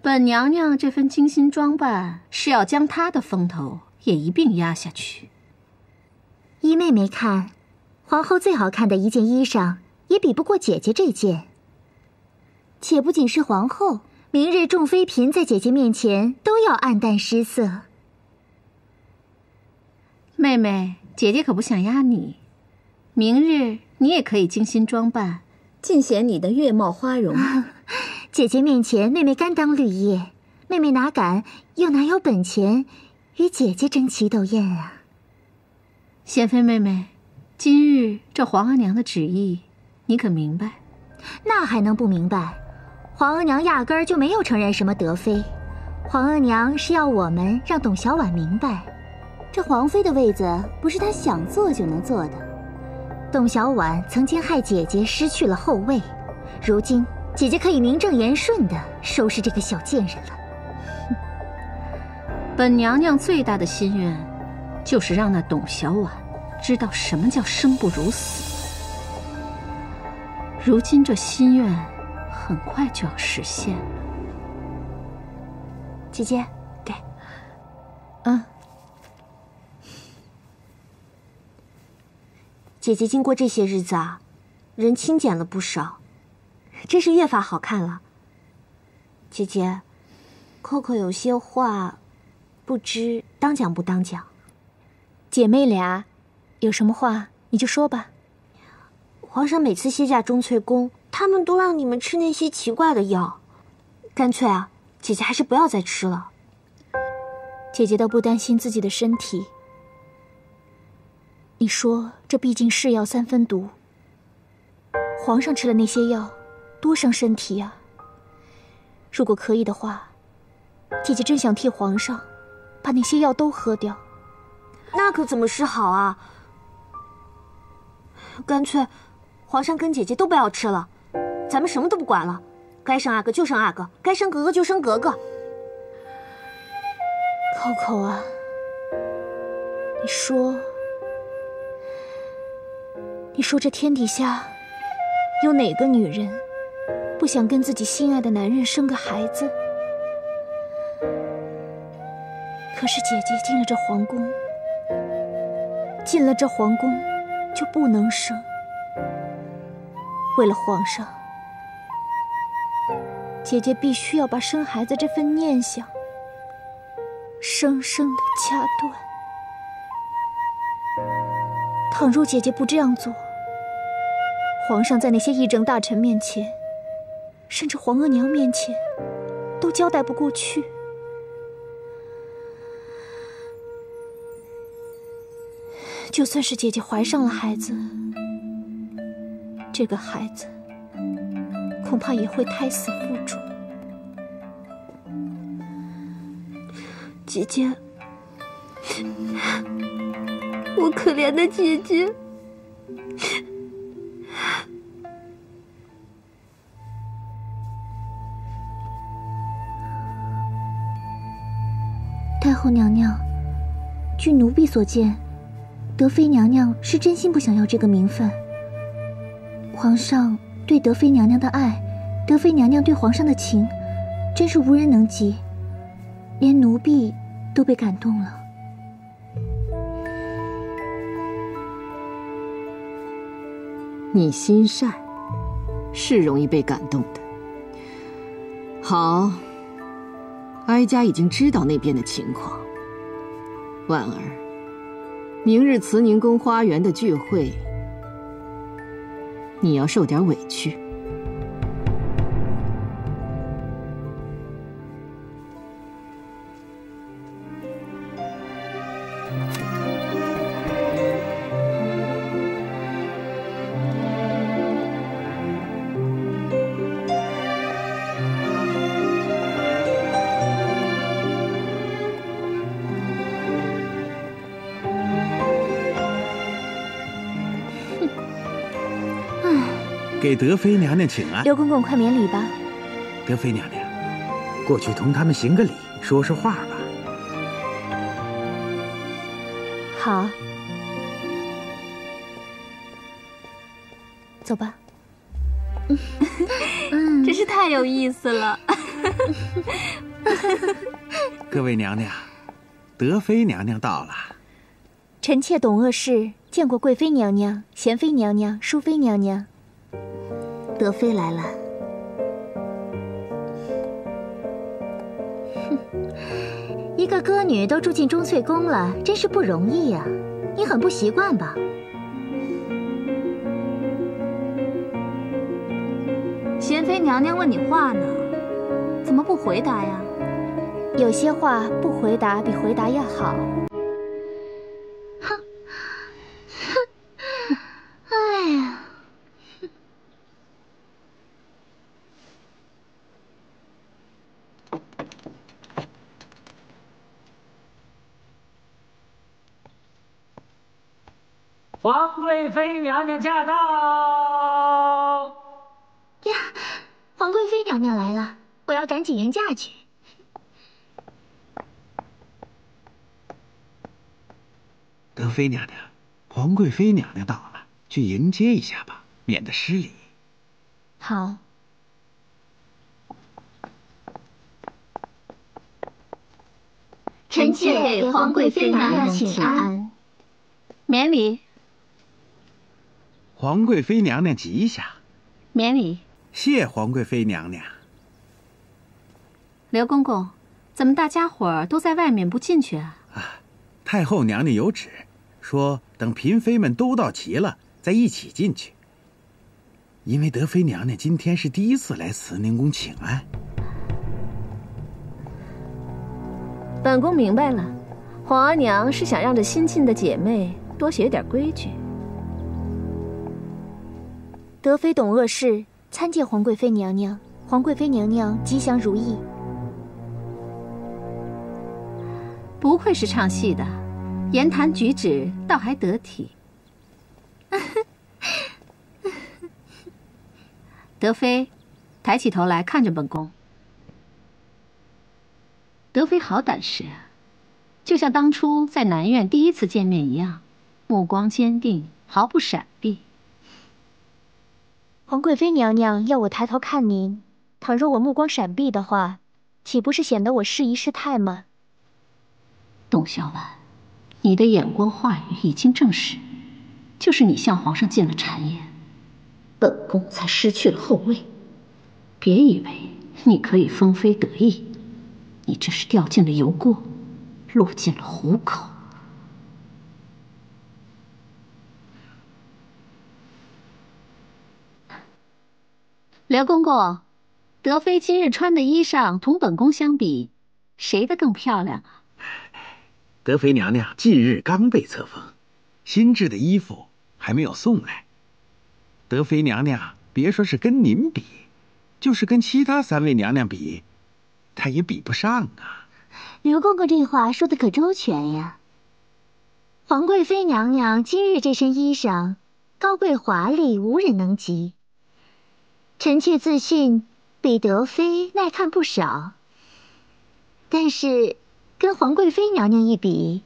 本娘娘这份精心装扮，是要将她的风头也一并压下去。依妹妹看，皇后最好看的一件衣裳，也比不过姐姐这件。且不仅是皇后，明日众妃嫔在姐姐面前都要黯淡失色。妹妹，姐姐可不想压你。明日你也可以精心装扮，尽显你的月貌花容。姐姐面前，妹妹甘当绿叶，妹妹哪敢又哪有本钱与姐姐争奇斗艳啊？贤妃妹妹，今日这皇额娘的旨意，你可明白？那还能不明白？皇额娘压根儿就没有承认什么德妃，皇额娘是要我们让董小宛明白，这皇妃的位子不是她想坐就能坐的。董小宛曾经害姐姐失去了后位，如今姐姐可以名正言顺地收拾这个小贱人了。本娘娘最大的心愿，就是让那董小宛知道什么叫生不如死。如今这心愿很快就要实现了。姐姐，给。姐姐经过这些日子啊，人清减了不少，真是越发好看了。姐姐，扣扣有些话，不知当讲不当讲。姐妹俩，有什么话你就说吧。皇上每次歇驾钟粹宫，他们都让你们吃那些奇怪的药，干脆啊，姐姐还是不要再吃了。姐姐倒不担心自己的身体。你说这毕竟是药三分毒，皇上吃了那些药，多伤身体啊。如果可以的话，姐姐真想替皇上把那些药都喝掉。那可怎么是好啊？干脆皇上跟姐姐都不要吃了，咱们什么都不管了，该生阿哥就生阿哥，该生格格就生格格。扣扣啊，你说这天底下有哪个女人不想跟自己心爱的男人生个孩子？可是姐姐进了这皇宫就不能生。为了皇上，姐姐必须要把生孩子这份念想生生的掐断。倘若姐姐不这样做，皇上在那些议政大臣面前，甚至皇额娘面前，都交代不过去。就算是姐姐怀上了孩子，这个孩子恐怕也会胎死腹中。姐姐，我可怜的姐姐。太后娘娘，据奴婢所见，德妃娘娘是真心不想要这个名分。皇上对德妃娘娘的爱，德妃娘娘对皇上的情，真是无人能及，连奴婢都被感动了。你心善，是容易被感动的。好，哀家已经知道那边的情况。婉儿，明日慈宁宫花园的聚会，你要受点委屈。给德妃娘娘请安。刘公公，快免礼吧。德妃娘娘，过去同他们行个礼，说说话吧。好，走吧。真是太有意思了。各位娘娘，德妃娘娘到了。臣妾董鄂氏见过贵妃娘娘、贤妃娘娘、淑妃娘娘。德妃来了。一个歌女都住进钟粹宫了，真是不容易呀。你很不习惯吧？贤妃娘娘问你话呢，怎么不回答呀？有些话不回答比回答要好。哎呀，皇贵妃娘娘驾到！呀，皇贵妃娘娘来了，我要赶紧迎驾去。德妃娘娘，皇贵妃娘娘到了，去迎接一下吧，免得失礼。好。臣妾给皇贵妃娘娘请安。免礼，皇贵妃娘娘吉祥。免礼。谢皇贵妃娘娘。刘公公，怎么大家伙儿都在外面不进去啊？太后娘娘有旨，说等嫔妃们都到齐了，再一起进去。因为德妃娘娘今天是第一次来慈宁宫请安。本宫明白了，皇额娘是想让这新进的姐妹多学点规矩。德妃董鄂氏参见皇贵妃娘娘，皇贵妃娘娘吉祥如意。不愧是唱戏的，言谈举止倒还得体。德妃，抬起头来看着本宫。德妃好胆识啊，就像当初在南苑第一次见面一样，目光坚定，毫不闪避。皇贵妃娘娘要我抬头看您，倘若我目光闪避的话，岂不是显得我失仪失态吗？董小宛，你的眼光话语已经证实，就是你向皇上进了谗言，本宫才失去了后位。别以为你可以封妃得意，你这是掉进了油锅，落进了虎口。刘公公，德妃今日穿的衣裳同本宫相比，谁的更漂亮啊？德妃娘娘近日刚被册封，新制的衣服还没有送来。德妃娘娘别说是跟您比，就是跟其他3位娘娘比，她也比不上啊。刘公公这话说的可周全呀。皇贵妃娘娘今日这身衣裳，高贵华丽，无人能及。臣妾自信比德妃耐看不少，但是跟皇贵妃娘娘一比，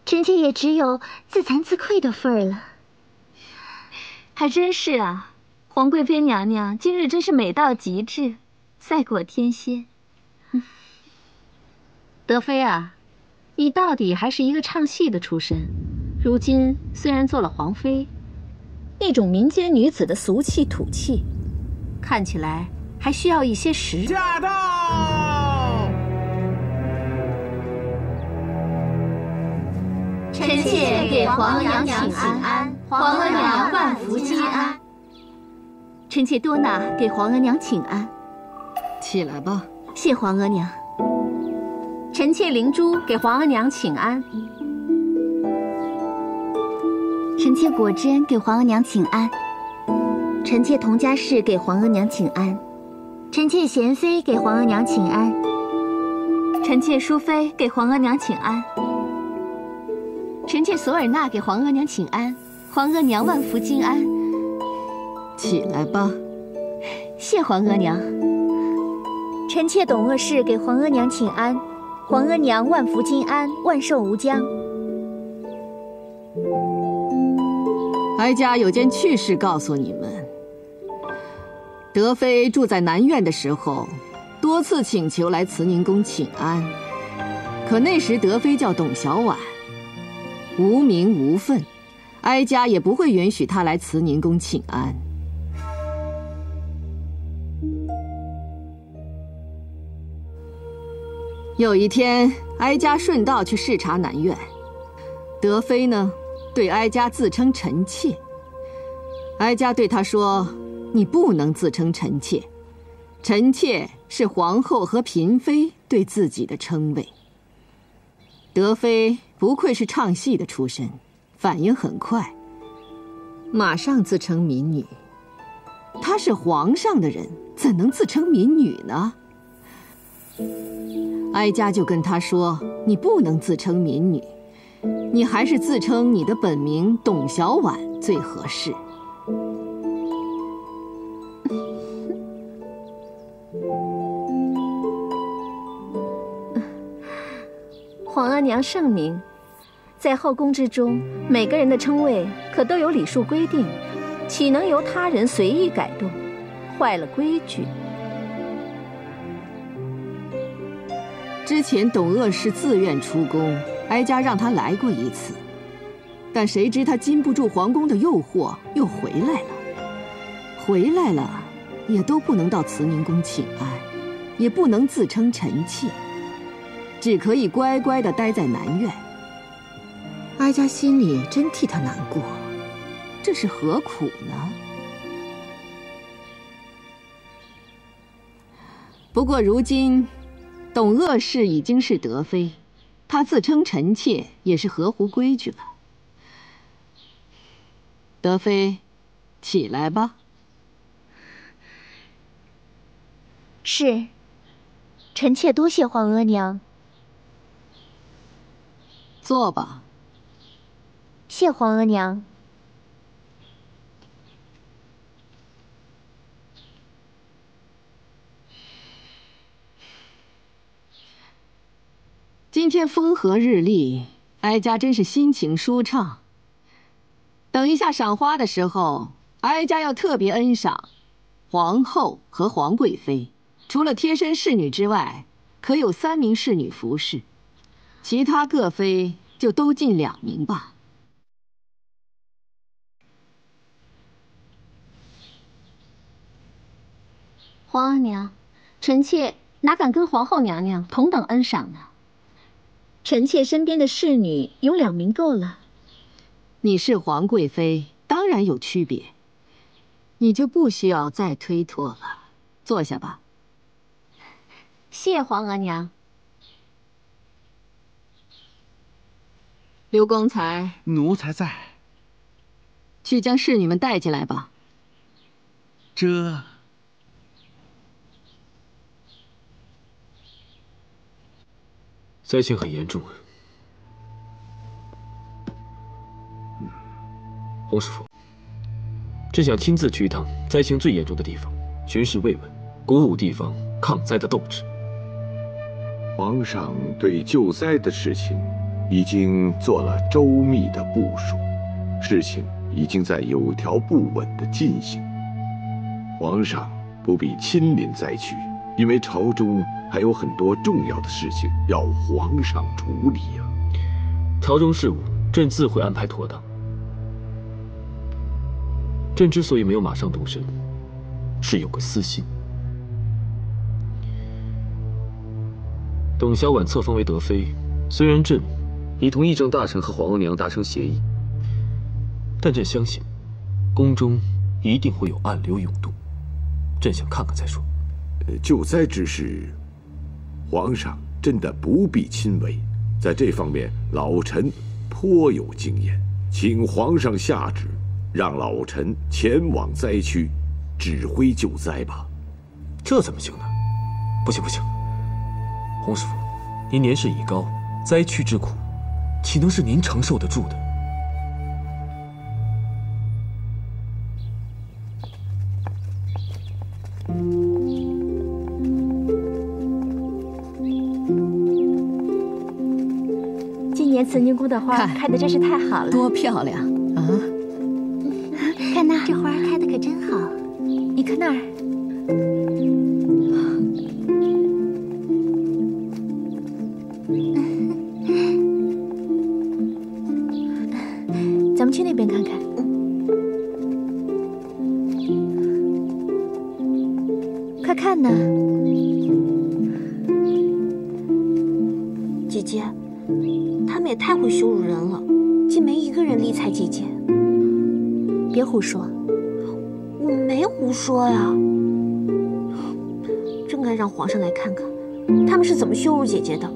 臣妾也只有自惭自愧的份儿了。还真是啊，皇贵妃娘娘今日真是美到极致，赛过天仙。德妃啊，你到底还是一个唱戏的出身，如今虽然做了皇妃，那种民间女子的俗气土气，看起来还需要一些实。驾到！臣妾给皇额娘请安，皇额娘万福金安。臣妾多娜给皇额娘请安。起来吧。谢皇额娘。臣妾灵珠给皇额娘请安。臣妾果真给皇额娘请安。臣妾佟佳氏给皇额娘请安。臣妾贤妃给皇额娘请安。臣妾淑妃给皇额娘请安。臣妾索尔纳给皇额娘请安。皇额娘万福金安。起来吧。谢皇额娘。臣妾董鄂氏给皇额娘请安，皇额娘万福金安，万寿无疆。哀家有件趣事告诉你们。德妃住在南苑的时候，多次请求来慈宁宫请安，可那时德妃叫董小宛，无名无分，哀家也不会允许她来慈宁宫请安。有一天，哀家顺道去视察南院，德妃呢，对哀家自称臣妾。哀家对她说：“你不能自称臣妾，臣妾是皇后和嫔妃对自己的称谓。”德妃不愧是唱戏的出身，反应很快，马上自称民女。她是皇上的人，怎能自称民女呢？哀家就跟她说：“你不能自称民女，你还是自称你的本名董小宛最合适。”皇额娘圣明，在后宫之中，每个人的称谓可都有礼数规定，岂能由他人随意改动，坏了规矩？之前董鄂氏自愿出宫，哀家让他来过一次，但谁知他禁不住皇宫的诱惑，又回来了。回来了，也都不能到慈宁宫请安，也不能自称臣妾，只可以乖乖地待在南院。哀家心里真替他难过，这是何苦呢？不过如今董鄂氏已经是德妃，她自称臣妾也是合乎规矩了。德妃，起来吧。是，臣妾多谢皇额娘。坐吧。谢皇额娘。今天风和日丽，哀家真是心情舒畅。等一下赏花的时候，哀家要特别恩赏皇后和皇贵妃，除了贴身侍女之外，可有3名侍女服侍，其他各妃就都进2名吧。皇额娘，臣妾哪敢跟皇后娘娘同等恩赏呢？臣妾身边的侍女有2名够了。你是皇贵妃，当然有区别，你就不需要再推脱了。坐下吧。谢皇额娘。刘光才，奴才在。去将侍女们带进来吧。这灾情很严重。洪师傅，朕想亲自去一趟灾情最严重的地方，巡视慰问，鼓舞地方抗灾的斗志。皇上对救灾的事情已经做了周密的部署，事情已经在有条不紊地进行。皇上不必亲临灾区，因为朝中还有很多重要的事情要皇上处理啊。朝中事务，朕自会安排妥当。朕之所以没有马上动身，是有个私心。董小宛册封为德妃，虽然朕已同议政大臣和皇额娘达成协议，但朕相信，宫中一定会有暗流涌动。朕想看看再说。救灾之事，皇上真的不必亲为，在这方面老臣颇有经验，请皇上下旨，让老臣前往灾区，指挥救灾吧。这怎么行呢？不行不行，洪师傅，您年事已高，灾区之苦，岂能是您承受得住的？今年慈宁宫的花开得真是太好了，多漂亮啊！看那，这花开得可真好。你看那儿，姐姐，他们也太会羞辱人了，竟没一个人理睬姐姐。别胡说，我没胡说呀，真该让皇上来看看，他们是怎么羞辱姐姐的。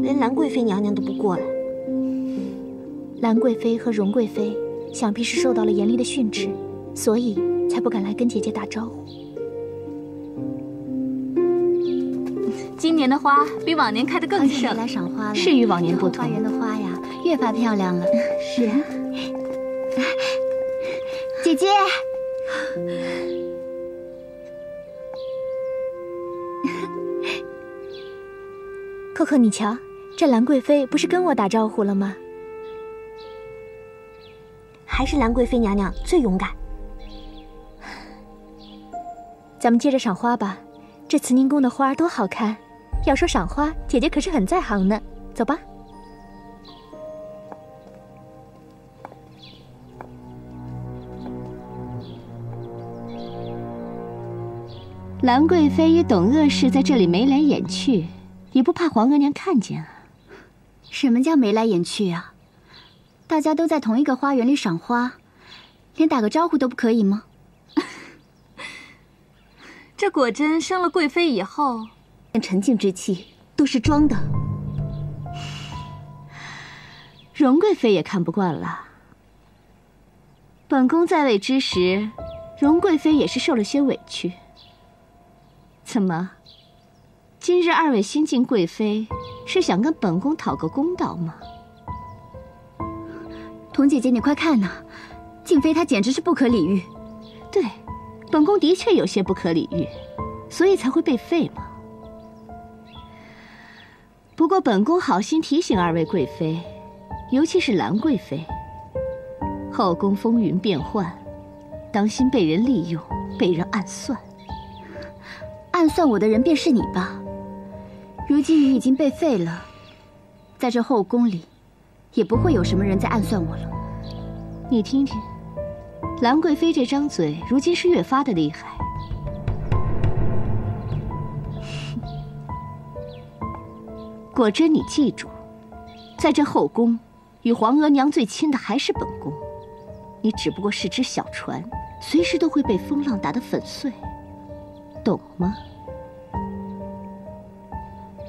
连兰贵妃娘娘都不过来。兰贵妃和荣贵妃想必是受到了严厉的训斥，所以才不敢来跟姐姐打招呼。今年的花比往年开得更盛，来赏花了，是与往年不同。花园的花呀，越发漂亮了。是啊，姐姐。可可，你瞧，这兰贵妃不是跟我打招呼了吗？还是兰贵妃娘娘最勇敢。咱们接着赏花吧，这慈宁宫的花多好看。要说赏花，姐姐可是很在行呢。走吧。兰贵妃与董鄂氏在这里眉来眼去，也不怕皇额娘看见啊？什么叫眉来眼去啊？大家都在同一个花园里赏花，连打个招呼都不可以吗？这果真生了贵妃以后，沉静之气都是装的。荣贵妃也看不惯了。本宫在位之时，荣贵妃也是受了些委屈。怎么，今日二位新晋贵妃是想跟本宫讨个公道吗？童姐姐，你快看呐，静妃她简直是不可理喻。对，本宫的确有些不可理喻，所以才会被废嘛。不过本宫好心提醒二位贵妃，尤其是兰贵妃，后宫风云变幻，当心被人利用，被人暗算。暗算我的人便是你吧？如今你已经被废了，在这后宫里，也不会有什么人在暗算我了。你听听，兰贵妃这张嘴，如今是越发的厉害。果真，你记住，在这后宫，与皇额娘最亲的还是本宫。你只不过是只小船，随时都会被风浪打得粉碎，懂吗？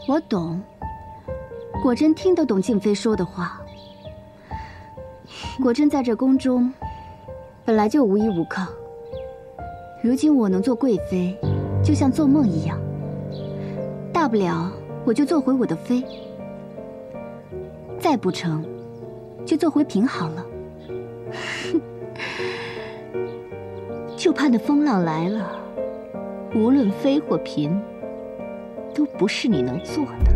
我懂，果真听得懂静妃说的话。果真在这宫中，本来就无依无靠。如今我能做贵妃，就像做梦一样。大不了我就做回我的妃，再不成，就做回嫔好了。就怕那风浪来了，无论妃或嫔，都不是你能做的。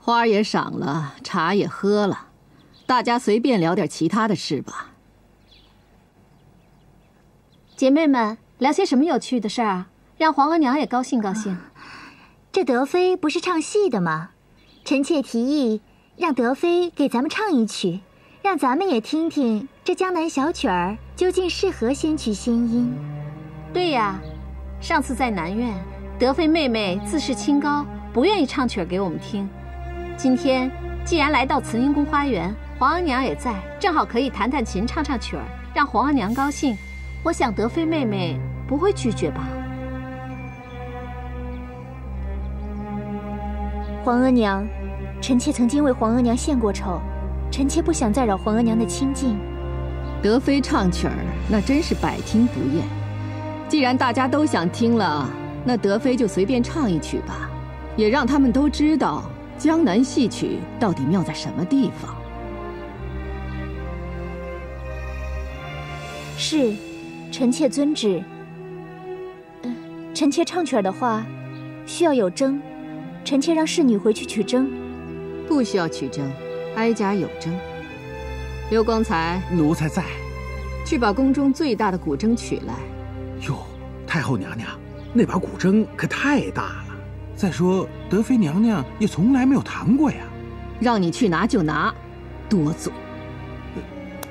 花也赏了，茶也喝了，大家随便聊点其他的事吧。姐妹们，聊些什么有趣的事儿啊？让皇额娘也高兴高兴。这德妃不是唱戏的吗？臣妾提议让德妃给咱们唱一曲，让咱们也听听这江南小曲儿究竟是何仙曲仙音。对呀，上次在南苑，德妃妹妹自视清高，不愿意唱曲儿给我们听。今天既然来到慈宁宫花园，皇额娘也在，正好可以弹弹琴，唱唱曲儿，让皇额娘高兴。我想德妃妹妹不会拒绝吧？皇额娘，臣妾曾经为皇额娘献过丑，臣妾不想再扰皇额娘的清静。德妃唱曲儿，那真是百听不厌。既然大家都想听了，那德妃就随便唱一曲吧，也让他们都知道江南戏曲到底妙在什么地方。是，臣妾遵旨。臣妾唱曲儿的话，需要有征。臣妾让侍女回去取征。不需要取征，哀家有征。刘光才，奴才在。去把宫中最大的古筝取来。哟，太后娘娘，那把古筝可太大了。再说德妃娘娘也从来没有弹过呀。让你去拿就拿，多嘴。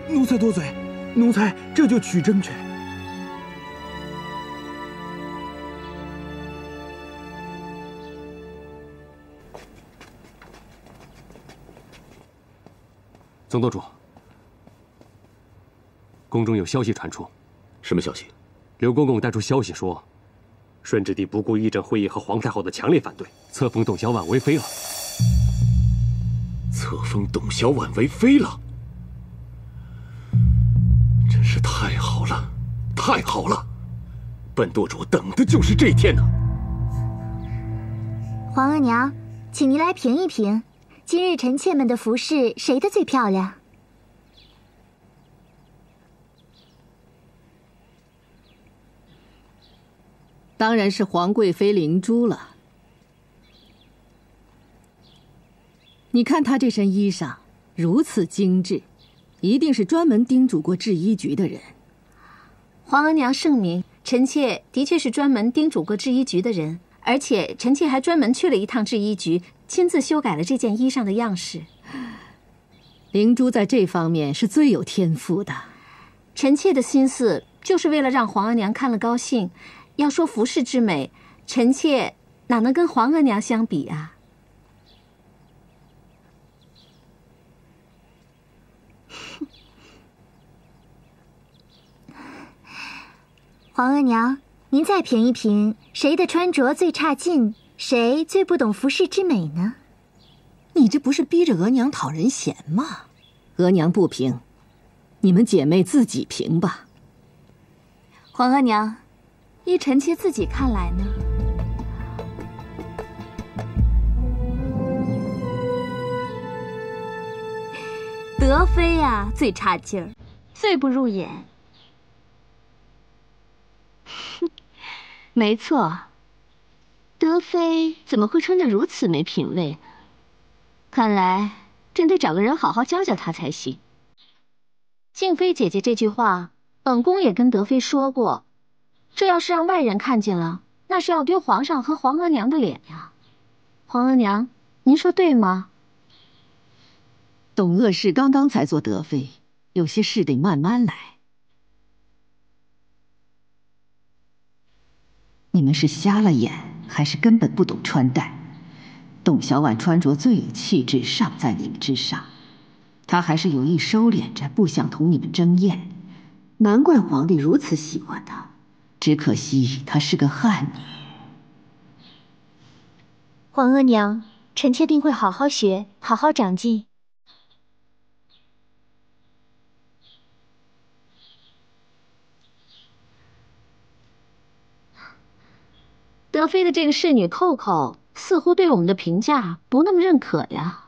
奴才多嘴，奴才这就取筝去。总舵主，宫中有消息传出。什么消息？刘公公带出消息说，顺治帝不顾议政会议和皇太后的强烈反对，册封董小宛为妃了。册封董小宛为妃了，真是太好了，太好了！本舵主等的就是这一天呢。皇额娘，请您来评一评，今日臣妾们的服饰谁的最漂亮？当然是皇贵妃灵珠了。你看她这身衣裳如此精致，一定是专门叮嘱过制衣局的人。皇额娘圣明，臣妾的确是专门叮嘱过制衣局的人，而且臣妾还专门去了一趟制衣局，亲自修改了这件衣裳的样式。灵珠在这方面是最有天赋的。臣妾的心思就是为了让皇额娘看了高兴。要说服饰之美，臣妾哪能跟皇额娘相比啊？皇额娘，您再评一评，谁的穿着最差劲，谁最不懂服饰之美呢？你这不是逼着额娘讨人嫌吗？额娘不评，你们姐妹自己评吧。皇额娘，依臣妾自己看来呢，德妃啊最差劲儿，最不入眼。没错，德妃怎么会穿得如此没品位呢？看来真得找个人好好教教她才行。静妃姐姐这句话，本宫也跟德妃说过，这要是让外人看见了，那是要丢皇上和皇额娘的脸呀。皇额娘，您说对吗？董鄂氏刚刚才做德妃，有些事得慢慢来。你们是瞎了眼，还是根本不懂穿戴？董小宛穿着最有气质，尚在你们之上。她还是有意收敛着，不想同你们争艳。难怪皇帝如此喜欢她，只可惜她是个汉女。皇额娘，臣妾定会好好学，好好长进。德妃的这个侍女扣扣似乎对我们的评价不那么认可呀。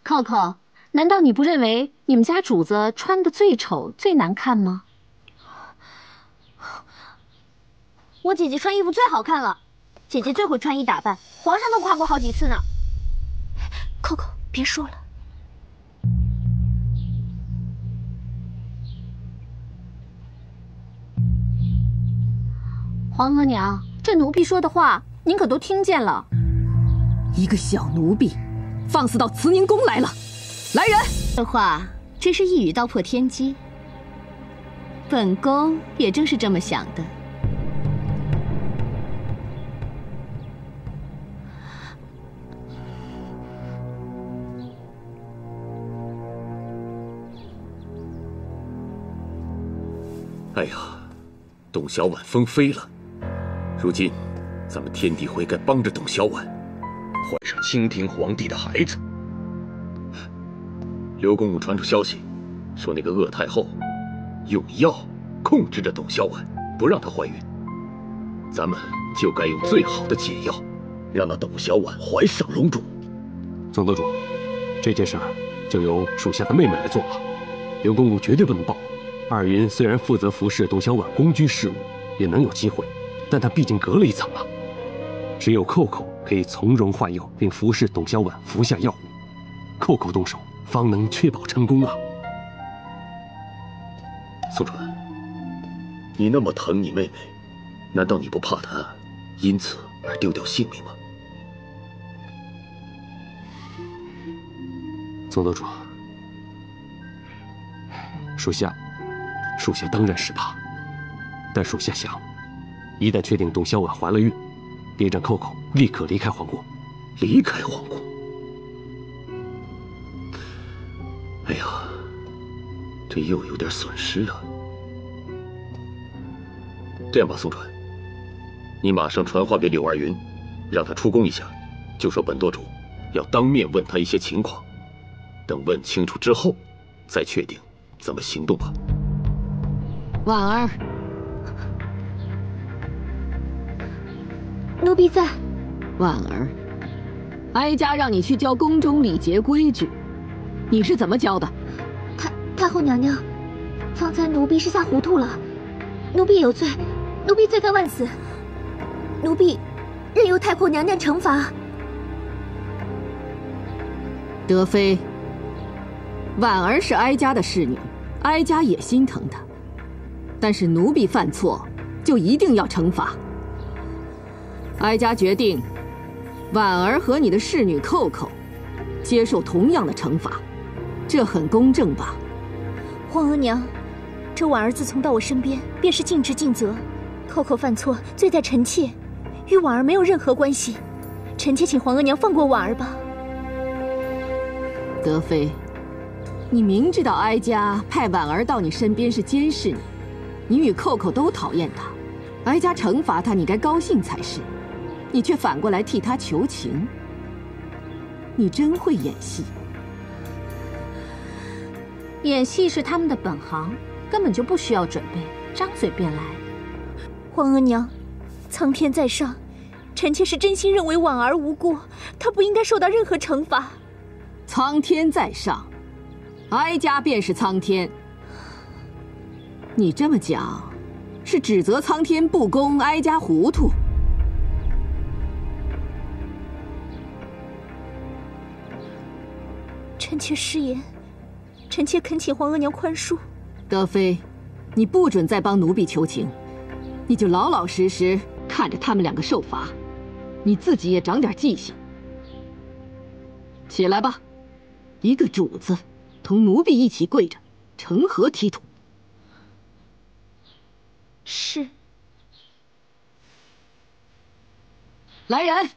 扣扣，难道你不认为你们家主子穿的最丑最难看吗？我姐姐穿衣服最好看了，姐姐最会穿衣打扮，皇上都夸过好几次呢。扣扣，别说了。皇额娘，这奴婢说的话，您可都听见了。一个小奴婢，放肆到慈宁宫来了！来人！这话真是一语道破天机。本宫也正是这么想的。哎呀，董小宛封妃了。如今，咱们天地会该帮着董小宛，换上清廷皇帝的孩子。刘公公传出消息，说那个鄂太后用药控制着董小宛，不让她怀孕。咱们就该用最好的解药，让那董小宛怀上龙种。总舵主，这件事儿就由属下的妹妹来做吧，刘公公绝对不能报。二云虽然负责服侍董小宛宫居事务，也能有机会，但他毕竟隔了一层啊。只有扣扣可以从容化药，并服侍董小宛服下药物。扣扣动手，方能确保成功啊。宋川，你那么疼你妹妹，难道你不怕她因此而丢掉性命吗？总督主，属下当然是怕，但属下想，一旦确定董小宛怀了孕，便让扣扣立刻离开皇国。离开皇国？哎呀，这又有点损失了。这样吧，宋川，你马上传话给柳二云，让他出宫一下，就说本舵主要当面问他一些情况，等问清楚之后，再确定怎么行动吧。婉儿，奴婢在。婉儿，哀家让你去教宫中礼节规矩，你是怎么教的？太后娘娘，方才奴婢是下糊涂了，奴婢有罪，奴婢罪该万死，奴婢任由太后娘娘惩罚。德妃，婉儿是哀家的侍女，哀家也心疼她，但是奴婢犯错就一定要惩罚。哀家决定，婉儿和你的侍女扣扣接受同样的惩罚，这很公正吧？皇额娘，这婉儿自从到我身边，便是尽职尽责。扣扣犯错，罪在臣妾，与婉儿没有任何关系。臣妾请皇额娘放过婉儿吧。德妃，你明知道哀家派婉儿到你身边是监视你，你与扣扣都讨厌她，哀家惩罚她，你该高兴才是。你却反过来替她求情，你真会演戏。演戏是他们的本行，根本就不需要准备，张嘴便来。皇额娘，苍天在上，臣妾是真心认为婉儿无辜，她不应该受到任何惩罚。苍天在上，哀家便是苍天。你这么讲，是指责苍天不公，哀家糊涂。臣妾失言，臣妾恳请皇额娘宽恕。德妃，你不准再帮奴婢求情，你就老老实实看着他们两个受罚，你自己也长点记性。起来吧，一个主子同奴婢一起跪着，成何体统？是。来人，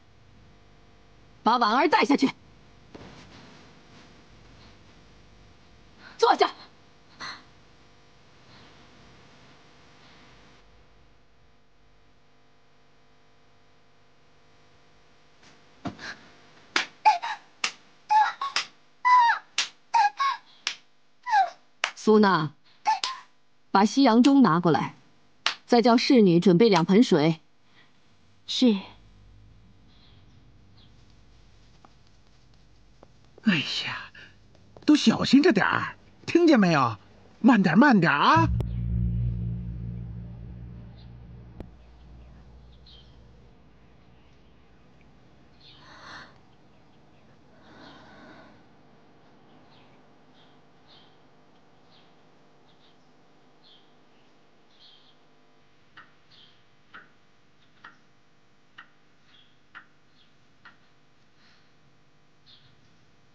把婉儿带下去。坐下。苏娜，把西洋钟拿过来，再叫侍女准备2盆水。是。哎呀，都小心着点儿，听见没有？慢点，慢点啊！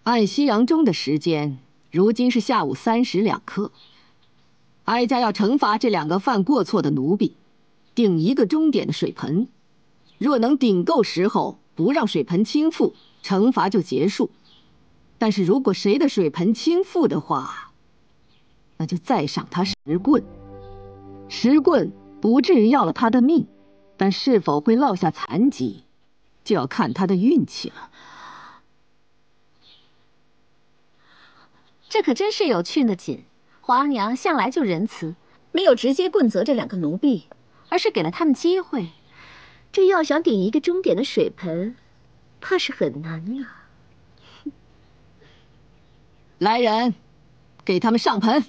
按西洋钟的时间，如今是下午3时2刻。哀家要惩罚这2个犯过错的奴婢，定1个钟点的水盆。若能顶够时候，不让水盆倾覆，惩罚就结束。但是如果谁的水盆倾覆的话，那就再赏他10棍。10棍不至于要了他的命，但是否会落下残疾，就要看他的运气了。这可真是有趣的紧。皇额娘向来就仁慈，没有直接棍责这2个奴婢，而是给了他们机会。这要想顶1个钟点的水盆，怕是很难呀。来人，给他们上盆。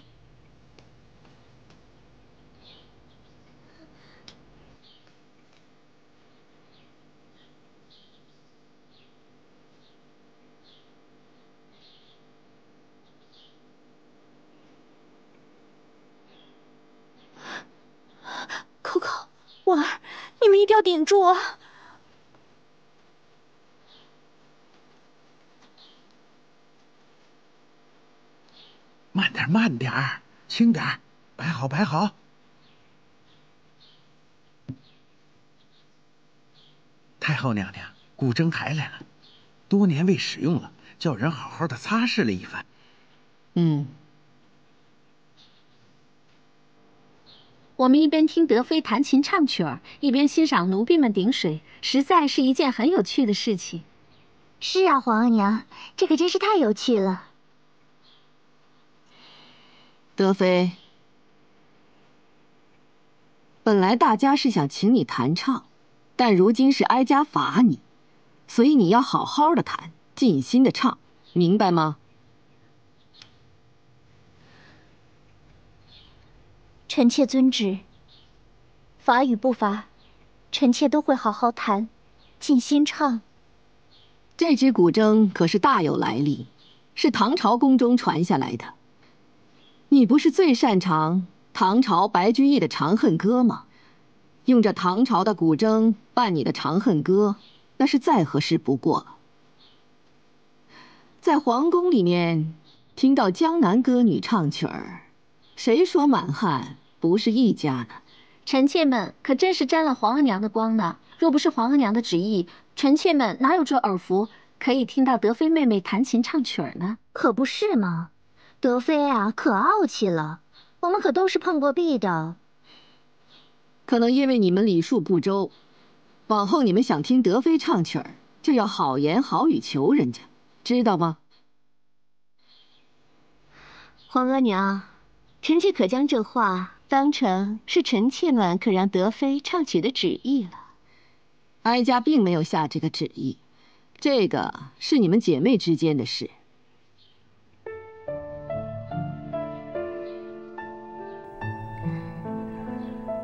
会儿，你们一定要顶住啊！慢点，慢点，轻点，摆好，摆好。太后娘娘，古筝抬来了，多年未使用了，叫人好好的擦拭了一番。我们一边听德妃弹琴唱曲儿，一边欣赏奴婢们顶水，实在是一件很有趣的事情。是啊，皇额娘，这可真是太有趣了。德妃，本来大家是想请你弹唱，但如今是哀家罚你，所以你要好好的弹，尽心的唱，明白吗？臣妾遵旨。罚与不罚，臣妾都会好好弹，尽心唱。这支古筝可是大有来历，是唐朝宫中传下来的。你不是最擅长唐朝白居易的《长恨歌》吗？用着唐朝的古筝伴你的《长恨歌》，那是再合适不过了。在皇宫里面听到江南歌女唱曲儿，谁说满汉不是一家呢？臣妾们可真是沾了皇额娘的光呢。若不是皇额娘的旨意，臣妾们哪有这耳福可以听到德妃妹妹弹琴唱曲儿呢？可不是嘛，德妃啊，可傲气了，我们可都是碰过壁的。可能因为你们礼数不周，往后你们想听德妃唱曲儿，就要好言好语求人家，知道吗？皇额娘，臣妾可将这话当成是臣妾们可让德妃唱曲的旨意了。哀家并没有下这个旨意，这个是你们姐妹之间的事。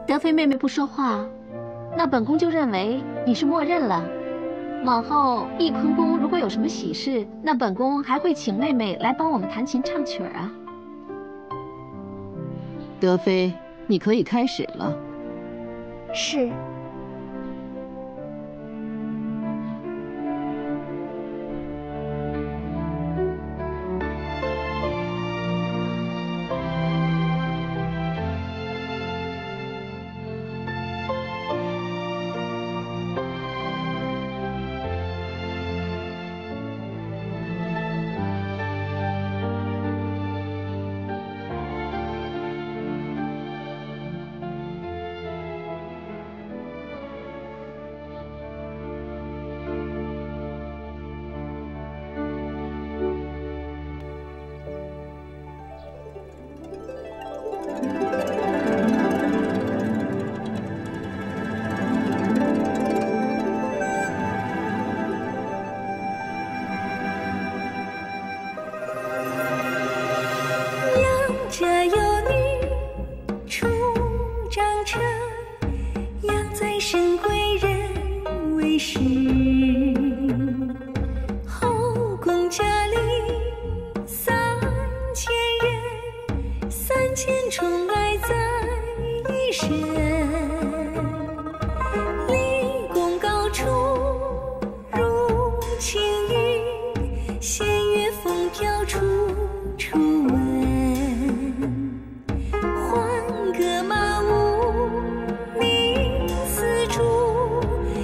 德妃妹妹不说话，那本宫就认为你是默认了。往后翊坤宫如果有什么喜事，那本宫还会请妹妹来帮我们弹琴唱曲儿啊。德妃，你可以开始了。是。家有女初长成，养在深贵人为师。后宫佳丽3000人，3000宠爱在一身。立功高处如轻云，弦乐风飘处处闻。歌马舞鸣四处，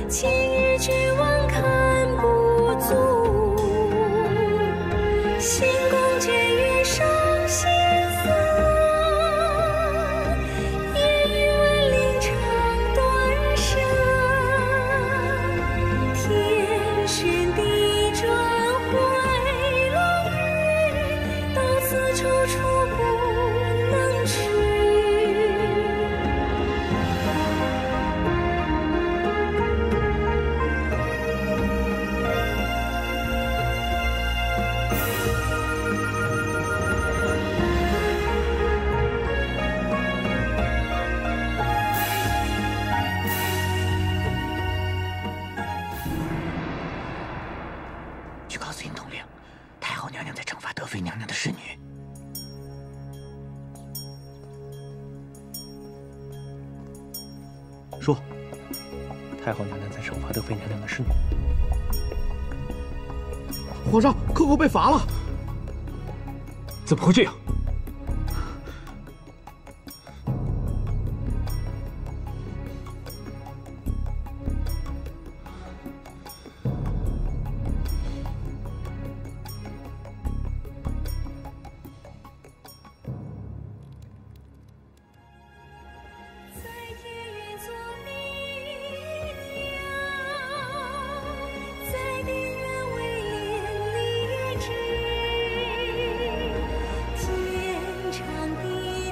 今日君王看不足。新宫见月上心思，夜雨闻铃说，太后娘娘在惩罚德妃娘娘的是你。皇上，扣扣被罚了。怎么会这样？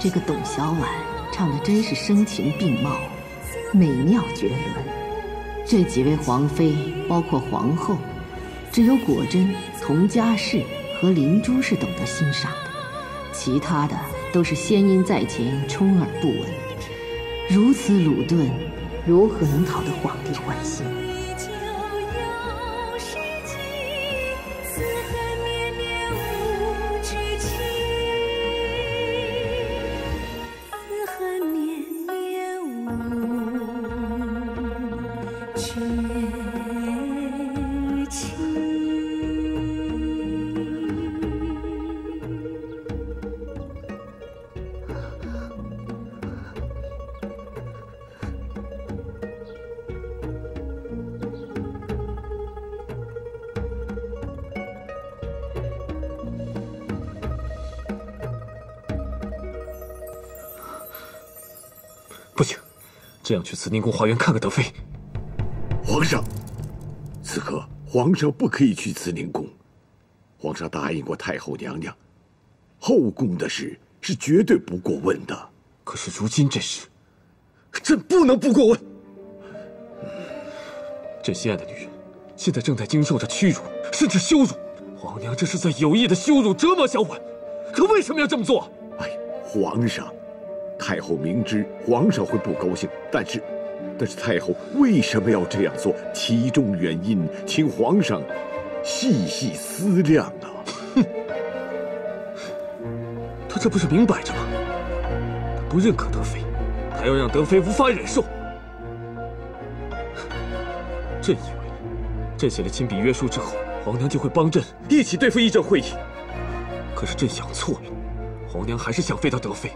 这个董小宛唱的真是声情并茂，美妙绝伦。这几位皇妃，包括皇后，只有果真、佟佳氏和灵珠是懂得欣赏的，其他的都是仙音在前，充耳不闻。如此鲁钝，如何能讨得皇帝欢心？不行，这样去慈宁宫花园看看德妃。皇上，此刻皇上不可以去慈宁宫。皇上答应过太后娘娘，后宫的事是绝对不过问的。可是如今这事，朕不能不过问。朕心爱的女人，现在正在经受着屈辱，甚至羞辱。皇娘这是在有意的羞辱、折磨小婉，可为什么要这么做？哎，皇上，太后明知皇上会不高兴，但是太后为什么要这样做？其中原因，请皇上细细思量啊！哼，他这不是明摆着吗？他不认可德妃，他要让德妃无法忍受。朕以为，朕写了亲笔约书之后，皇娘就会帮朕一起对付议政会议。可是朕想错了，皇娘还是想废掉德妃。